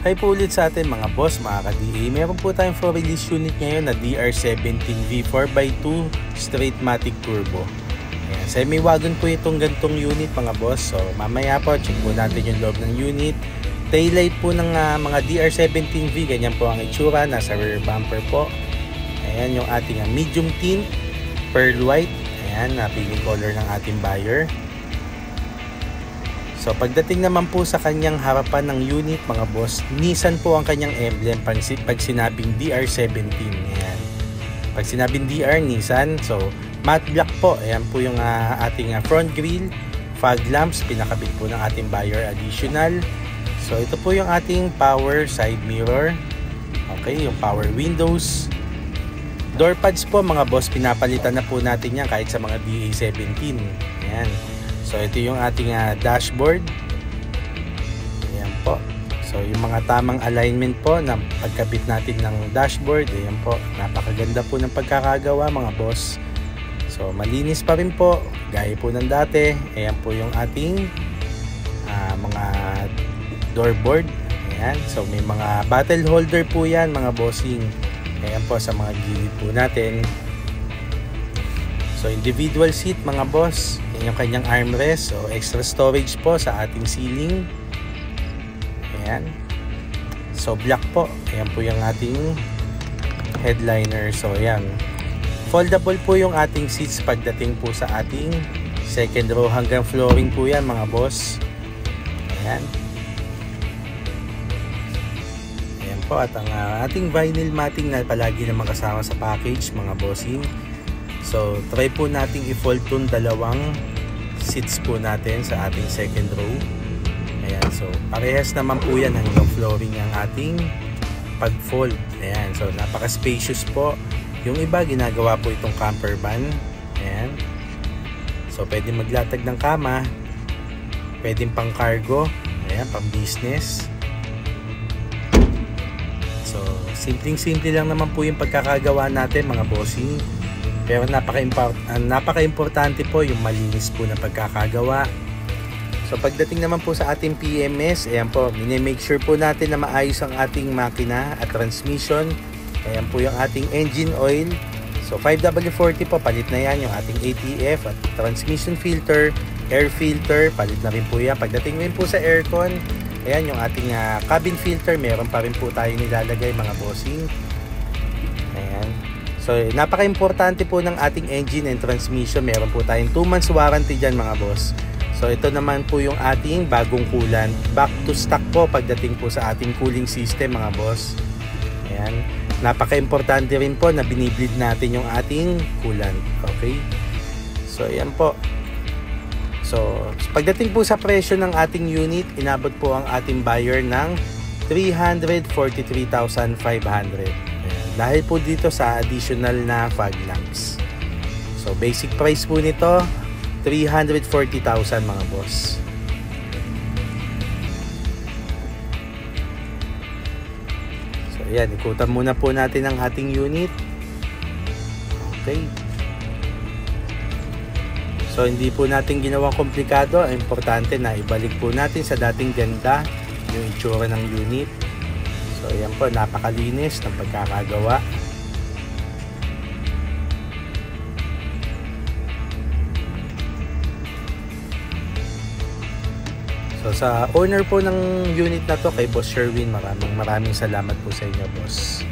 Hi po ulit sa atin mga boss, mga ka-DA. Meron po tayong for release unit ngayon na DR17V 4x2 straight matic turbo. Ayan, semi-wagon po itong gantong unit mga boss. So mamaya po, check po natin yung loob ng unit. Taillight po ng mga DR17V, ganyan po ang itsura, nasa rear bumper po. Ayan yung ating medium tint, pearl white. Ayan, napiling color ng ating buyer. So pagdating naman po sa kanyang harapan ng unit mga boss, Nissan po ang kanyang emblem pag sinabing DR17. Ayan. Pag sinabing DR, Nissan. So matte black po. Ayan po yung ating front grille, fog lamps, pinakabit po ng ating buyer additional. So ito po yung ating power side mirror. Okay, yung power windows. Door pads po mga boss, pinapalitan na po natin yan kahit sa mga DA17. Ayan. So ito yung ating dashboard. Ayan po. So yung mga tamang alignment po na pagkabit natin ng dashboard. Ayan po. Napakaganda po ng pagkakagawa mga boss. So malinis pa rin po. Gaya po ng dati. Ayan po yung ating mga doorboard. Ayan. So may mga bottle holder po yan mga bossing. Ayan po sa mga gilid po natin. So individual seat mga boss. Yan yung kanyang armrest. So extra storage po sa ating ceiling. Ayan. So black po. Ayan po yung ating headliner. So ayan. Foldable po yung ating seats pagdating po sa ating second row hanggang flooring po yan mga boss. Ayan. Ayan po. At ang ating vinyl matting na palagi naman kasama sa package mga bossing. So, try po nating i-fold itong dalawang seats po natin sa ating second row. Ayan, so parehas naman po yan hanggang flooring ang ating pag-fold. Ayan, so napaka-spacious po. Yung iba, ginagawa po itong camper van. Ayan. So, pwede maglatag ng kama. Pwede pang cargo. Ayan, pang business. So, simpleng-simple lang naman po yung pagkakagawa natin mga bossing. Pero napaka-importante po yung malinis po na pagkakagawa. So pagdating naman po sa ating PMS, ayan po, mini-make sure po natin na maayos ang ating makina at transmission. Ayan po yung ating engine oil. So 5W40 po, palit na yan yung ating ATF at transmission filter, air filter, palit na rin po yan. Pagdating rin po sa aircon, ayan yung ating cabin filter, meron pa rin po tayo nilalagay mga bossing. Ayan. So, napaka-importante po ng ating engine and transmission. Meron po tayong 2 months warranty dyan mga boss. So, ito naman po yung ating bagong coolant. Back to stock po pagdating po sa ating cooling system mga boss. Ayan. Napaka-importante rin po na binibleed natin yung ating coolant. Okay? So, ayan po. So, pagdating po sa presyo ng ating unit, inabot po ang ating buyer ng 343,500. Dahil po dito sa additional na fog lamps. So basic price po nito 340,000 mga boss. So ayan, ikutan muna po natin ang ating unit. Okay. So hindi po natin ginawang komplikado. Ang importante na ibalik po natin sa dating ganda yung itsura ng unit. So ayan po, napakalinis ng pagkakagawa. So sa owner po ng unit na to, kay Boss Sherwin, maraming salamat po sa inyo boss.